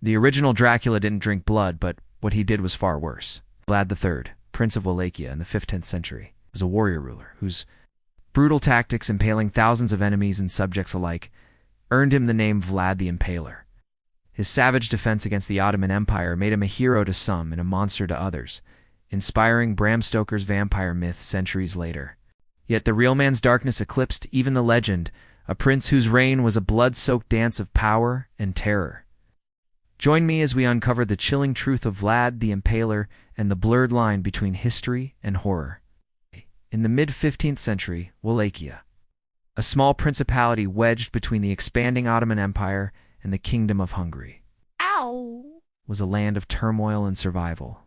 The original Dracula didn't drink blood, but what he did was far worse. Vlad III, Prince of Wallachia in the 15th century, was a warrior ruler whose brutal tactics, impaling thousands of enemies and subjects alike, earned him the name Vlad the Impaler. His savage defense against the Ottoman Empire made him a hero to some and a monster to others, inspiring Bram Stoker's vampire myth centuries later. Yet the real man's darkness eclipsed even the legend, a prince whose reign was a blood-soaked dance of power and terror. Join me as we uncover the chilling truth of Vlad the Impaler and the blurred line between history and horror. In the mid-15th century, Wallachia, a small principality wedged between the expanding Ottoman Empire and the Kingdom of Hungary, was a land of turmoil and survival.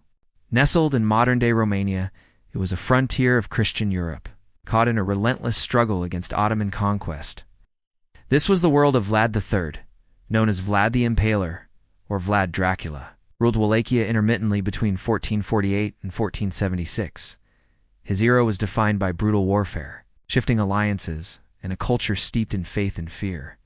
Nestled in modern-day Romania, it was a frontier of Christian Europe, caught in a relentless struggle against Ottoman conquest. This was the world of Vlad III, known as Vlad the Impaler, or Vlad Dracula, ruled Wallachia intermittently between 1448 and 1476. His era was defined by brutal warfare, shifting alliances, and a culture steeped in faith and fear,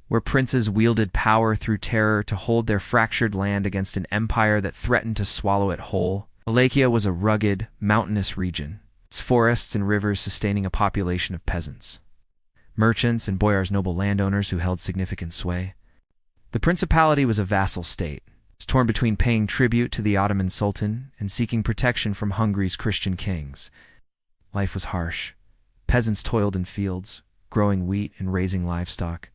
where princes wielded power through terror to hold their fractured land against an empire that threatened to swallow it whole. Wallachia was a rugged, mountainous region, its forests and rivers sustaining a population of peasants, merchants, and boyars, noble landowners who held significant sway. The principality was a vassal state, torn between paying tribute to the Ottoman Sultan and seeking protection from Hungary's Christian kings. Life was harsh. Peasants toiled in fields, growing wheat and raising livestock,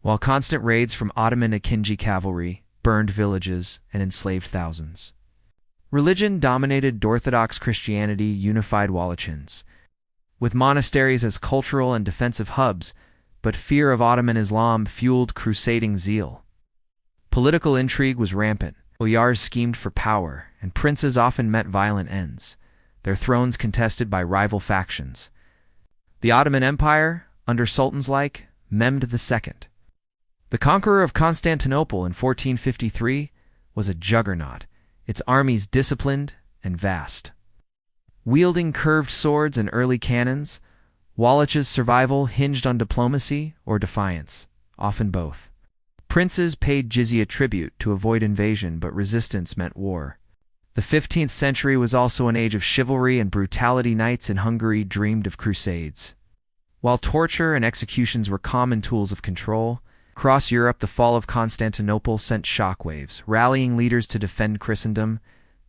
while constant raids from Ottoman Akinji cavalry burned villages and enslaved thousands. Religion dominated. Orthodox Christianity unified Wallachians, with monasteries as cultural and defensive hubs, but fear of Ottoman Islam fueled crusading zeal. Political intrigue was rampant. Boyars schemed for power, and princes often met violent ends, their thrones contested by rival factions. The Ottoman Empire, under sultans like Mehmed II, the conqueror of Constantinople in 1453, was a juggernaut, its armies disciplined and vast. Wielding curved swords and early cannons, Wallachia's survival hinged on diplomacy or defiance, often both. Princes paid jizya tribute to avoid invasion, but resistance meant war. The 15th century was also an age of chivalry and brutality. Knights in Hungary dreamed of crusades. While torture and executions were common tools of control, across Europe the fall of Constantinople sent shockwaves, rallying leaders to defend Christendom,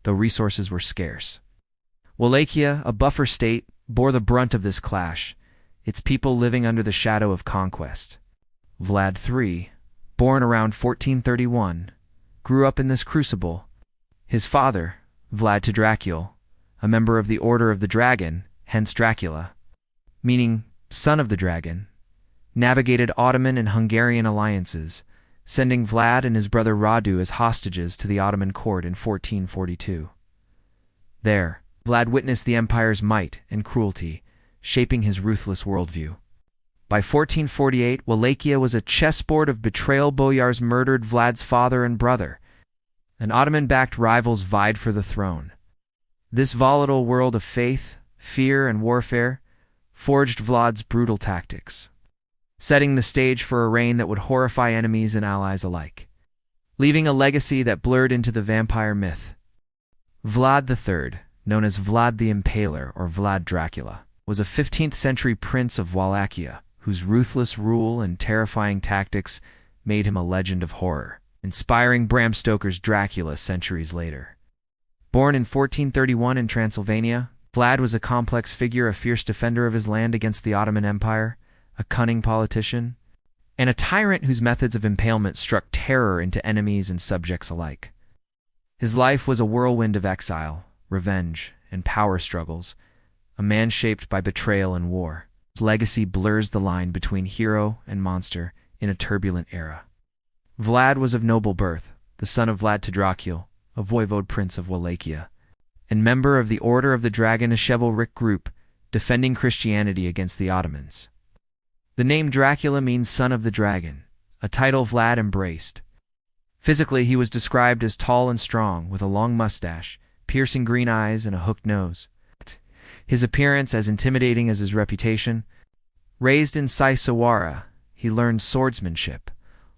though resources were scarce. Wallachia, a buffer state, bore the brunt of this clash, its people living under the shadow of conquest. Vlad III, born around 1431, grew up in this crucible. His father, Vlad to Dracula, a member of the Order of the Dragon, hence Dracula, meaning son of the dragon, navigated Ottoman and Hungarian alliances, sending Vlad and his brother Radu as hostages to the Ottoman court in 1442. There, Vlad witnessed the empire's might and cruelty, shaping his ruthless worldview. By 1448, Wallachia was a chessboard of betrayal. Boyars murdered Vlad's father and brother, and Ottoman-backed rivals vied for the throne. This volatile world of faith, fear, and warfare forged Vlad's brutal tactics, setting the stage for a reign that would horrify enemies and allies alike, leaving a legacy that blurred into the vampire myth. Vlad III, known as Vlad the Impaler or Vlad Dracula, was a 15th-century prince of Wallachia whose ruthless rule and terrifying tactics made him a legend of horror, inspiring Bram Stoker's Dracula centuries later. Born in 1431 in Transylvania, Vlad was a complex figure, a fierce defender of his land against the Ottoman Empire, a cunning politician, and a tyrant whose methods of impalement struck terror into enemies and subjects alike. His life was a whirlwind of exile, revenge, and power struggles, a man shaped by betrayal and war. His legacy blurs the line between hero and monster in a turbulent era. Vlad was of noble birth, the son of Vlad to Dracula, a voivode prince of Wallachia, and member of the Order of the Dragon, a chivalric group defending Christianity against the Ottomans. The name Dracula means son of the dragon, a title Vlad embraced. Physically, he was described as tall and strong, with a long mustache, piercing green eyes, and a hooked nose. His appearance as intimidating as his reputation. Raised in Saisawara, he learned swordsmanship,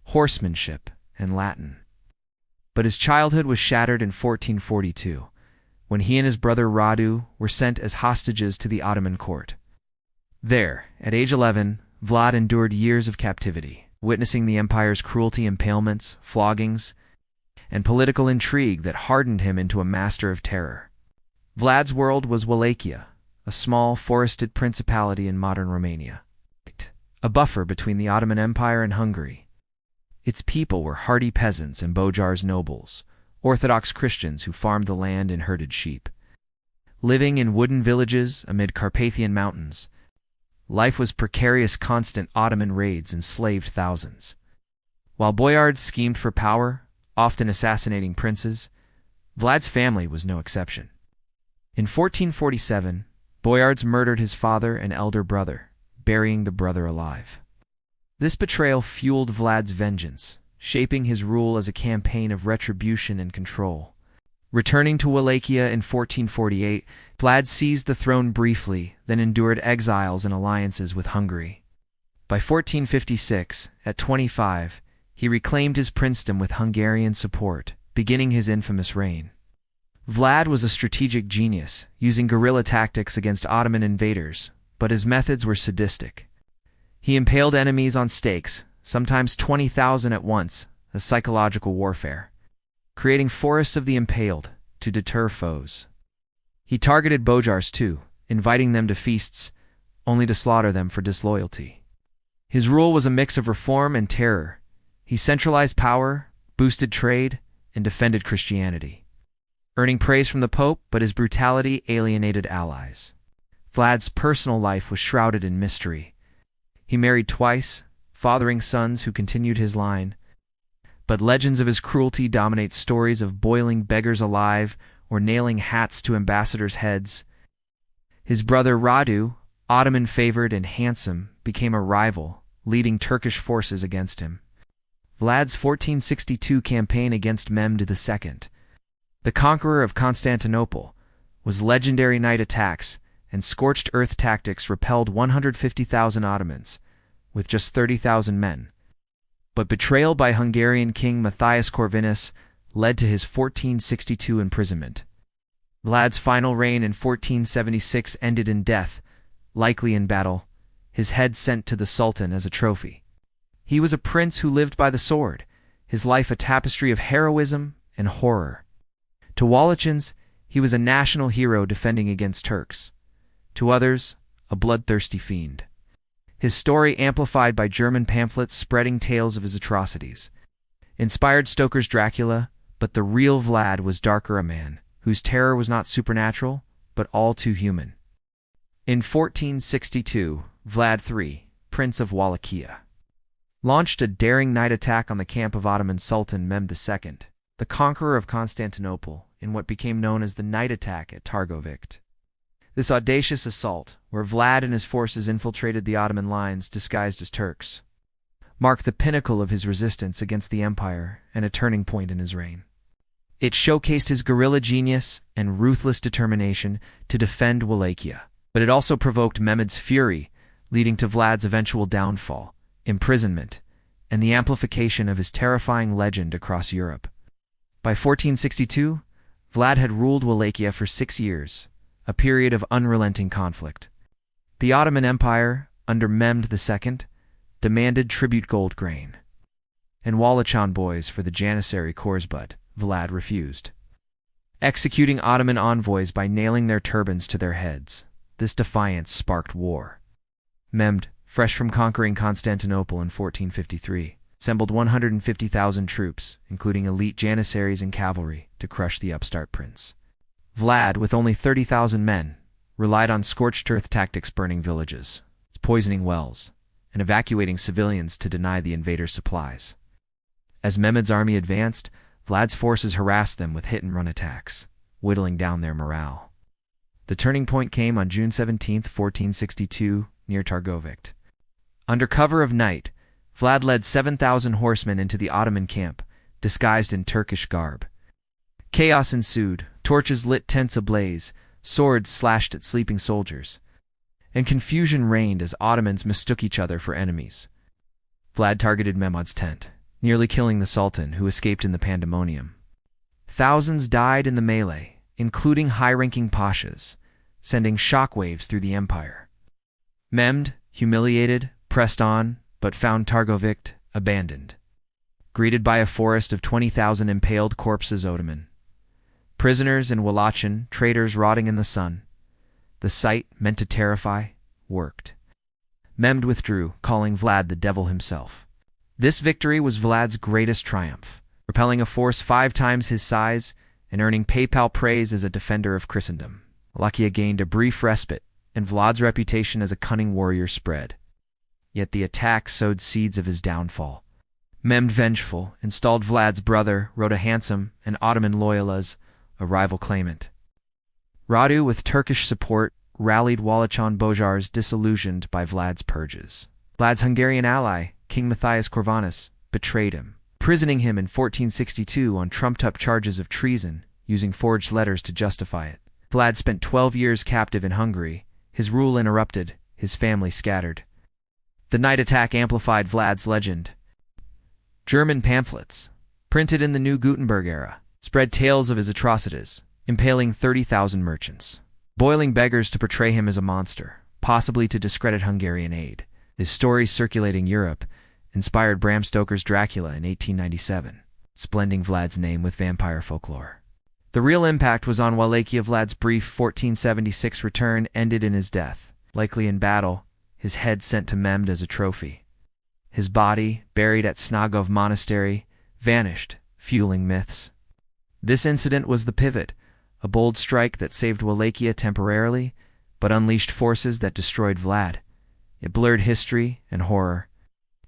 horsemanship, and Latin. But his childhood was shattered in 1442, when he and his brother Radu were sent as hostages to the Ottoman court. There, at age 11, Vlad endured years of captivity, witnessing the empire's cruelty, impalements, floggings, and political intrigue that hardened him into a master of terror. Vlad's world was Wallachia, a small, forested principality in modern Romania, a buffer between the Ottoman Empire and Hungary. Its people were hardy peasants and Bojar's nobles, Orthodox Christians who farmed the land and herded sheep. Living in wooden villages amid Carpathian mountains, life was precarious. Constant Ottoman raids enslaved thousands. While boyards schemed for power, often assassinating princes, Vlad's family was no exception. In 1447, boyards murdered his father and elder brother, burying the brother alive. This betrayal fueled Vlad's vengeance, shaping his rule as a campaign of retribution and control. Returning to Wallachia in 1448, Vlad seized the throne briefly, then endured exiles and alliances with Hungary. By 1456, at 25, he reclaimed his princedom with Hungarian support, beginning his infamous reign. Vlad was a strategic genius, using guerrilla tactics against Ottoman invaders, but his methods were sadistic. He impaled enemies on stakes, sometimes 20,000 at once, as psychological warfare, creating forests of the impaled to deter foes. He targeted Bojars too, inviting them to feasts, only to slaughter them for disloyalty. His rule was a mix of reform and terror. He centralized power, boosted trade, and defended Christianity, earning praise from the Pope, but his brutality alienated allies. Vlad's personal life was shrouded in mystery. He married twice, fathering sons who continued his line, but legends of his cruelty dominate stories of boiling beggars alive or nailing hats to ambassadors' heads. His brother Radu, Ottoman-favored and handsome, became a rival, leading Turkish forces against him. Vlad's 1462 campaign against Mehmed II, the conqueror of Constantinople, was legendary. Night attacks and scorched earth tactics repelled 150,000 Ottomans, with just 30,000 men. But betrayal by Hungarian King Matthias Corvinus led to his 1462 imprisonment. Vlad's final reign in 1476 ended in death, likely in battle, his head sent to the Sultan as a trophy. He was a prince who lived by the sword, his life a tapestry of heroism and horror. To Wallachians, he was a national hero defending against Turks. To others, a bloodthirsty fiend. His story amplified by German pamphlets spreading tales of his atrocities. Inspired Stoker's Dracula, but the real Vlad was darker, a man whose terror was not supernatural, but all too human. In 1462, Vlad III, Prince of Wallachia, launched a daring night attack on the camp of Ottoman Sultan Mehmed II, the conqueror of Constantinople, in what became known as the Night Attack at Targovict. This audacious assault, where Vlad and his forces infiltrated the Ottoman lines disguised as Turks, marked the pinnacle of his resistance against the empire and a turning point in his reign. It showcased his guerrilla genius and ruthless determination to defend Wallachia, but it also provoked Mehmed's fury, leading to Vlad's eventual downfall, imprisonment, and the amplification of his terrifying legend across Europe. By 1462, Vlad had ruled Wallachia for 6 years, a period of unrelenting conflict. The Ottoman Empire, under Mehmed II, demanded tribute gold grain and Wallachan boys for the Janissary Corps, but Vlad refused, executing Ottoman envoys by nailing their turbans to their heads. This defiance sparked war. Mehmed, fresh from conquering Constantinople in 1453, assembled 150,000 troops, including elite Janissaries and cavalry, to crush the upstart prince. Vlad, with only 30,000 men, relied on scorched earth tactics, burning villages, poisoning wells, and evacuating civilians to deny the invaders supplies. As Mehmed's army advanced, Vlad's forces harassed them with hit-and-run attacks, whittling down their morale. The turning point came on June 17, 1462, near Targovict. Under cover of night, Vlad led 7,000 horsemen into the Ottoman camp, disguised in Turkish garb. Chaos ensued, torches lit tents ablaze, swords slashed at sleeping soldiers, and confusion reigned as Ottomans mistook each other for enemies. Vlad targeted Mehmed's tent, nearly killing the Sultan, who escaped in the pandemonium. Thousands died in the melee, including high-ranking pashas, sending shockwaves through the empire. Mehmed, humiliated, pressed on, but found Targovik abandoned. Greeted by a forest of 20,000 impaled corpses, Ottoman prisoners and Wallachian traitors rotting in the sun. The sight, meant to terrify, worked. Mehmed withdrew, calling Vlad the devil himself. This victory was Vlad's greatest triumph, repelling a force 5 times his size and earning papal praise as a defender of Christendom. Wallachia gained a brief respite, and Vlad's reputation as a cunning warrior spread. Yet the attack sowed seeds of his downfall. Mehmed, vengeful, installed Vlad's brother, Rhoda Handsome, an Ottoman loyal as a rival claimant. Radu, with Turkish support, rallied Wallachon Bojars disillusioned by Vlad's purges. Vlad's Hungarian ally, King Matthias Corvinus, betrayed him, imprisoning him in 1462 on trumped-up charges of treason, using forged letters to justify it. Vlad spent 12 years captive in Hungary, his rule interrupted, his family scattered. The night attack amplified Vlad's legend. German pamphlets, printed in the New Gutenberg era, spread tales of his atrocities, impaling 30,000 merchants, boiling beggars to portray him as a monster, possibly to discredit Hungarian aid. His stories circulating Europe inspired Bram Stoker's Dracula in 1897, blending Vlad's name with vampire folklore. The real impact was on Wallachia. Vlad's brief 1476 return ended in his death, likely in battle, his head sent to Mehmed as a trophy. His body, buried at Snagov Monastery, vanished, fueling myths. This incident was the pivot, a bold strike that saved Wallachia temporarily, but unleashed forces that destroyed Vlad. It blurred history and horror,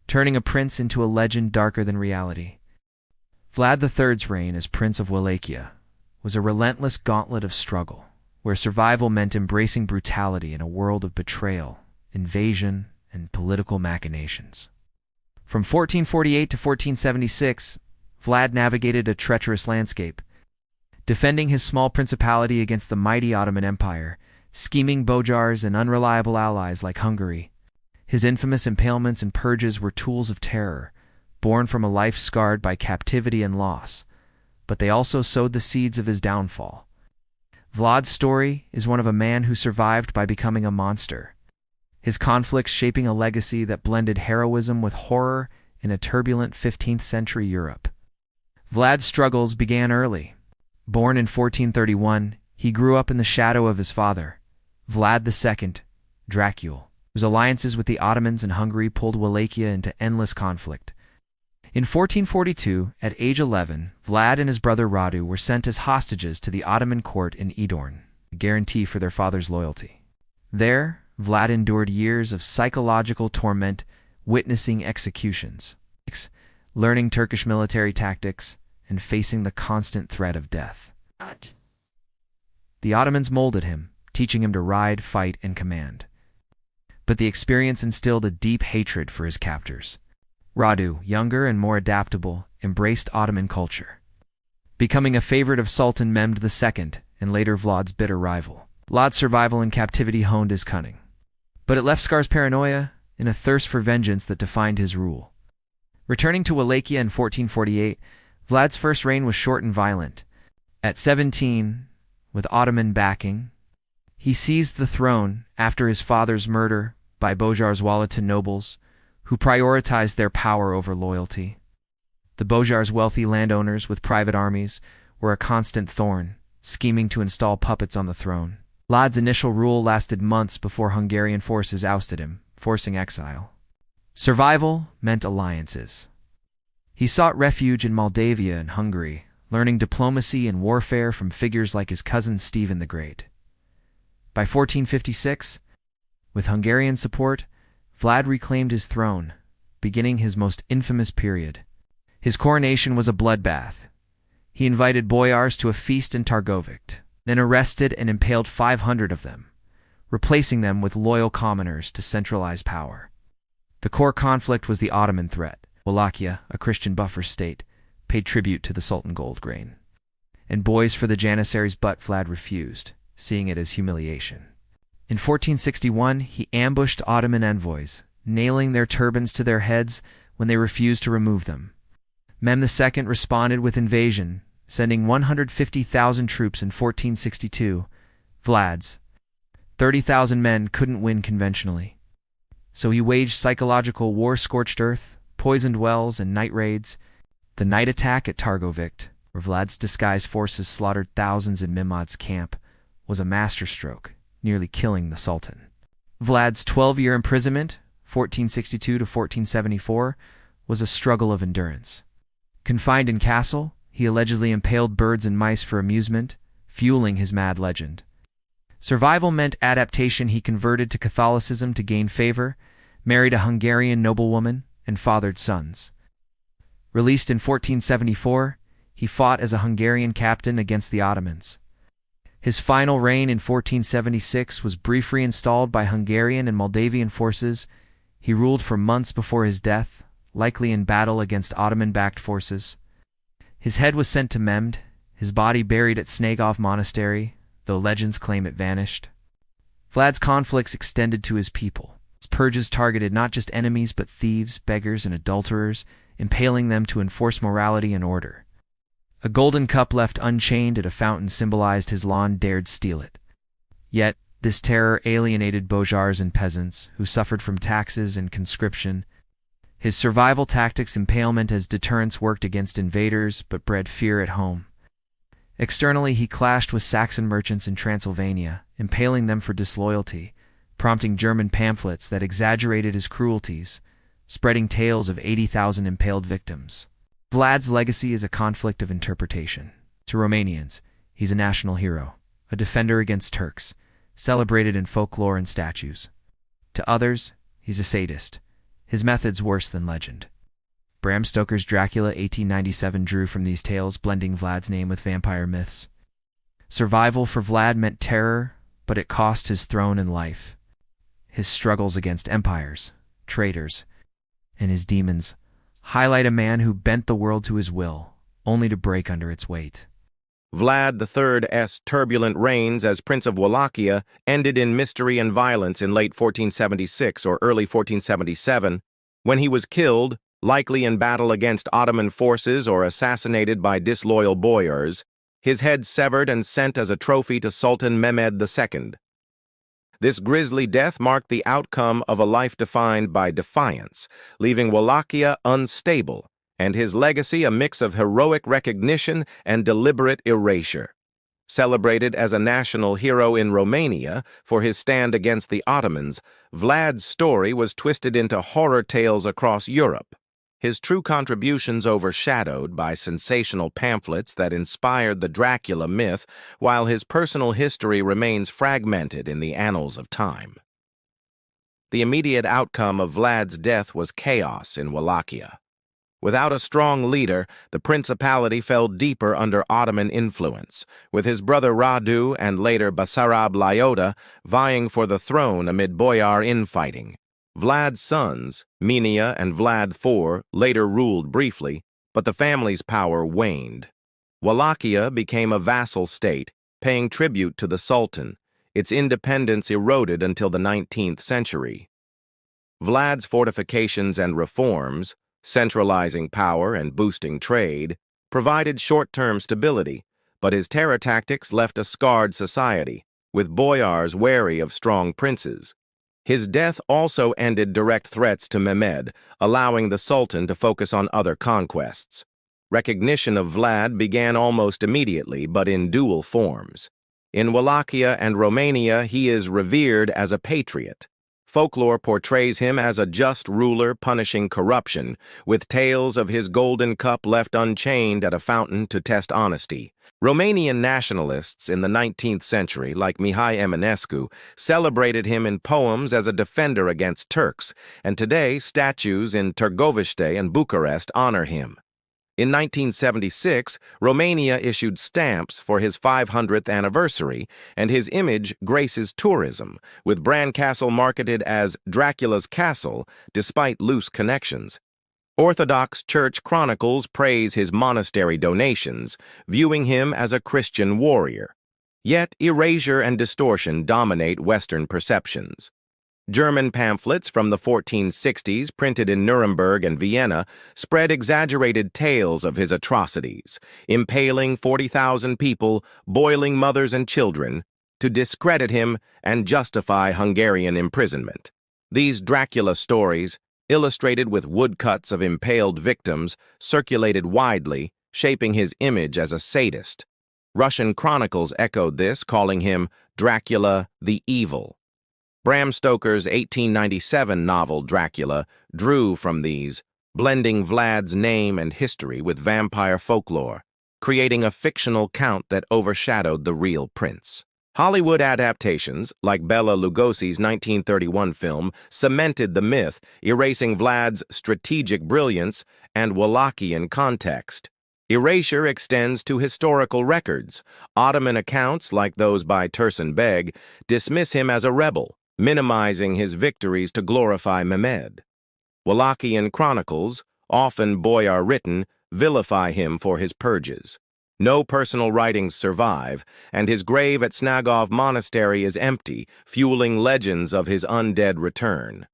turning a prince into a legend darker than reality. Vlad III's reign as Prince of Wallachia was a relentless gauntlet of struggle, where survival meant embracing brutality in a world of betrayal, invasion, and political machinations. From 1448 to 1476, Vlad navigated a treacherous landscape, defending his small principality against the mighty Ottoman Empire, scheming Bojars and unreliable allies like Hungary. His infamous impalements and purges were tools of terror, born from a life scarred by captivity and loss, but they also sowed the seeds of his downfall. Vlad's story is one of a man who survived by becoming a monster, his conflicts shaping a legacy that blended heroism with horror in a turbulent 15th century Europe. Vlad's struggles began early. Born in 1431, he grew up in the shadow of his father, Vlad II, Dracula, whose alliances with the Ottomans and Hungary pulled Wallachia into endless conflict. In 1442, at age 11, Vlad and his brother Radu were sent as hostages to the Ottoman court in Edirne, a guarantee for their father's loyalty. There, Vlad endured years of psychological torment, witnessing executions, learning Turkish military tactics, and facing the constant threat of death. The Ottomans molded him, teaching him to ride, fight, and command. But the experience instilled a deep hatred for his captors. Radu, younger and more adaptable, embraced Ottoman culture, becoming a favorite of Sultan Mehmed II and later Vlad's bitter rival. Vlad's survival in captivity honed his cunning, but it left scars, paranoia, and a thirst for vengeance that defined his rule. Returning to Wallachia in 1448, Vlad's first reign was short and violent. At 17, with Ottoman backing, he seized the throne after his father's murder by Bojars Wallachia nobles, who prioritized their power over loyalty. The Bojars' wealthy landowners with private armies were a constant thorn, scheming to install puppets on the throne. Vlad's initial rule lasted months before Hungarian forces ousted him, forcing exile. Survival meant alliances. He sought refuge in Moldavia and Hungary, learning diplomacy and warfare from figures like his cousin Stephen the Great. By 1456, with Hungarian support, Vlad reclaimed his throne, beginning his most infamous period. His coronation was a bloodbath. He invited boyars to a feast in Targovik, then arrested and impaled 500 of them, replacing them with loyal commoners to centralize power. The core conflict was the Ottoman threat. Wallachia, a Christian buffer state, paid tribute to the Sultan Goldgrain, and boys for the Janissaries, but Vlad refused, seeing it as humiliation. In 1461, he ambushed Ottoman envoys, nailing their turbans to their heads when they refused to remove them. Mehmed II responded with invasion, sending 150,000 troops in 1462. Vlad's 30,000 men couldn't win conventionally. So he waged psychological war, scorched earth, poisoned wells, and night raids. The night attack at Targovik, where Vlad's disguised forces slaughtered thousands in Mehmed's camp, was a masterstroke, nearly killing the Sultan. Vlad's 12-year imprisonment, 1462 to 1474, was a struggle of endurance. Confined in castle, he allegedly impaled birds and mice for amusement, fueling his mad legend. Survival meant adaptation. He converted to Catholicism to gain favor, married a Hungarian noblewoman, and fathered sons. Released in 1474, he fought as a Hungarian captain against the Ottomans. His final reign in 1476 was briefly reinstalled by Hungarian and Moldavian forces. He ruled for months before his death, likely in battle against Ottoman-backed forces. His head was sent to Mehmed, his body buried at Snagov Monastery, though legends claim it vanished. Vlad's conflicts extended to his people. His purges targeted not just enemies but thieves, beggars, and adulterers, impaling them to enforce morality and order. A golden cup left unchained at a fountain symbolized his lawn dared steal it. Yet, this terror alienated boyars and peasants, who suffered from taxes and conscription. His survival tactics, impalement as deterrence, worked against invaders but bred fear at home. Externally, he clashed with Saxon merchants in Transylvania, impaling them for disloyalty, prompting German pamphlets that exaggerated his cruelties, spreading tales of 80,000 impaled victims. Vlad's legacy is a conflict of interpretation. To Romanians, he's a national hero, a defender against Turks, celebrated in folklore and statues. To others, he's a sadist, his methods worse than legend. Bram Stoker's Dracula 1897 drew from these tales, blending Vlad's name with vampire myths. Survival for Vlad meant terror, but it cost his throne and life. His struggles against empires, traitors, and his demons highlight a man who bent the world to his will, only to break under its weight. Vlad III's turbulent reigns as Prince of Wallachia ended in mystery and violence in late 1476 or early 1477, when he was killed, likely in battle against Ottoman forces or assassinated by disloyal boyars, his head severed and sent as a trophy to Sultan Mehmed II. This grisly death marked the outcome of a life defined by defiance, leaving Wallachia unstable, and his legacy a mix of heroic recognition and deliberate erasure. Celebrated as a national hero in Romania for his stand against the Ottomans, Vlad's story was twisted into horror tales across Europe. His true contributions overshadowed by sensational pamphlets that inspired the Dracula myth, while his personal history remains fragmented in the annals of time. The immediate outcome of Vlad's death was chaos in Wallachia. Without a strong leader, the principality fell deeper under Ottoman influence, with his brother Radu and later Basarab Laiota vying for the throne amid boyar infighting. Vlad's sons, Minia and Vlad IV, later ruled briefly, but the family's power waned. Wallachia became a vassal state, paying tribute to the Sultan. Its independence eroded until the 19th century. Vlad's fortifications and reforms, centralizing power and boosting trade, provided short-term stability, but his terror tactics left a scarred society, with boyars wary of strong princes. His death also ended direct threats to Mehmed, allowing the Sultan to focus on other conquests. Recognition of Vlad began almost immediately, but in dual forms. In Wallachia and Romania, he is revered as a patriot. Folklore portrays him as a just ruler punishing corruption, with tales of his golden cup left unchained at a fountain to test honesty. Romanian nationalists in the 19th century, like Mihai Eminescu, celebrated him in poems as a defender against Turks, and today statues in Târgoviște and Bucharest honor him. In 1976, Romania issued stamps for his 500th anniversary, and his image graces tourism, with Bran Castle marketed as Dracula's Castle, despite loose connections. Orthodox Church chronicles praise his monastery donations, viewing him as a Christian warrior. Yet erasure and distortion dominate Western perceptions. German pamphlets from the 1460s, printed in Nuremberg and Vienna, spread exaggerated tales of his atrocities, impaling 40,000 people, boiling mothers and children, to discredit him and justify Hungarian imprisonment. These Dracula stories, illustrated with woodcuts of impaled victims, circulated widely, shaping his image as a sadist. Russian chronicles echoed this, calling him Dracula the Evil. Bram Stoker's 1897 novel Dracula drew from these, blending Vlad's name and history with vampire folklore, creating a fictional count that overshadowed the real prince. Hollywood adaptations, like Bela Lugosi's 1931 film, cemented the myth, erasing Vlad's strategic brilliance and Wallachian context. Erasure extends to historical records. Ottoman accounts, like those by Tursun Beg, dismiss him as a rebel, minimizing his victories to glorify Mehmed. Wallachian chronicles, often boyar-written, vilify him for his purges. No personal writings survive, and his grave at Snagov Monastery is empty, fueling legends of his undead return.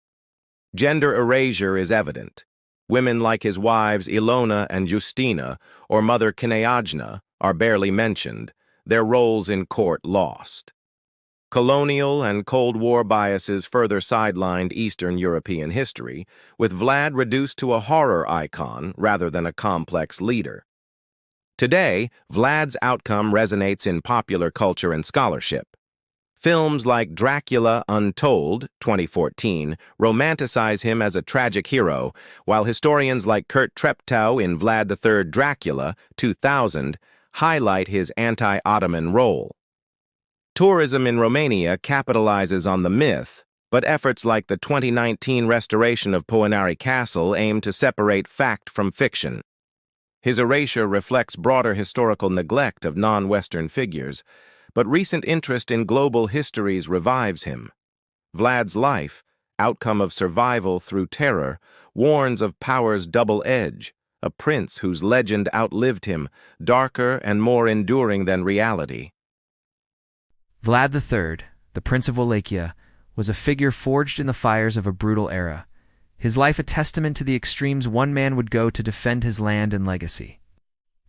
Gender erasure is evident. Women like his wives Ilona and Justina, or Mother Knyazhna, are barely mentioned, their roles in court lost. Colonial and Cold War biases further sidelined Eastern European history, with Vlad reduced to a horror icon rather than a complex leader. Today, Vlad's outcome resonates in popular culture and scholarship. Films like Dracula Untold, 2014, romanticize him as a tragic hero, while historians like Kurt Treptow in Vlad III Dracula, 2000, highlight his anti-Ottoman role. Tourism in Romania capitalizes on the myth, but efforts like the 2019 restoration of Poenari Castle aim to separate fact from fiction. His erasure reflects broader historical neglect of non-Western figures, but recent interest in global histories revives him. Vlad's life, outcome of survival through terror, warns of power's double edge, a prince whose legend outlived him, darker and more enduring than reality. Vlad III, the Prince of Wallachia, was a figure forged in the fires of a brutal era, his life a testament to the extremes one man would go to defend his land and legacy.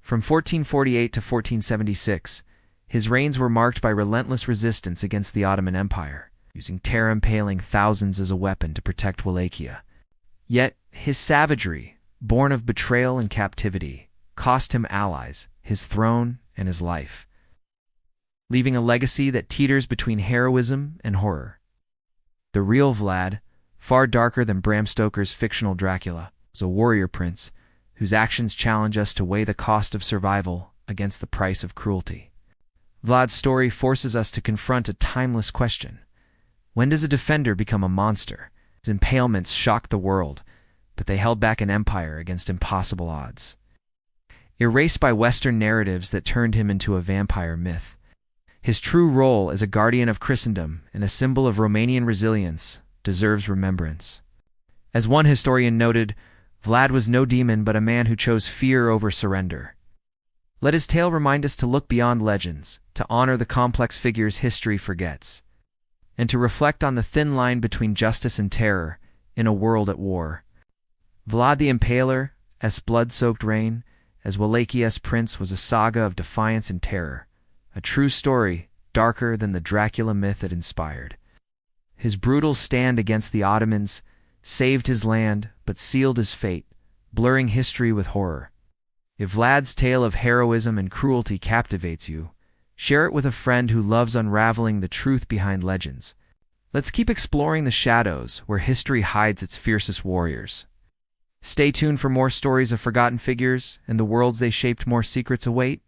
From 1448 to 1476, his reigns were marked by relentless resistance against the Ottoman Empire, using terror impaling thousands as a weapon to protect Wallachia. Yet, his savagery, born of betrayal and captivity, cost him allies, his throne, and his life, leaving a legacy that teeters between heroism and horror. The real Vlad, far darker than Bram Stoker's fictional Dracula, was a warrior prince whose actions challenge us to weigh the cost of survival against the price of cruelty. Vlad's story forces us to confront a timeless question. When does a defender become a monster? His impalements shocked the world, but they held back an empire against impossible odds. Erased by Western narratives that turned him into a vampire myth, his true role as a guardian of Christendom and a symbol of Romanian resilience deserves remembrance. As one historian noted, Vlad was no demon but a man who chose fear over surrender. Let his tale remind us to look beyond legends, to honor the complex figures history forgets, and to reflect on the thin line between justice and terror in a world at war. Vlad the Impaler, as blood-soaked reign, as Wallachia's prince, was a saga of defiance and terror, a true story darker than the Dracula myth it inspired. His brutal stand against the Ottomans saved his land but sealed his fate, blurring history with horror. If Vlad's tale of heroism and cruelty captivates you, share it with a friend who loves unraveling the truth behind legends. Let's keep exploring the shadows where history hides its fiercest warriors. Stay tuned for more stories of forgotten figures and the worlds they shaped. More secrets await.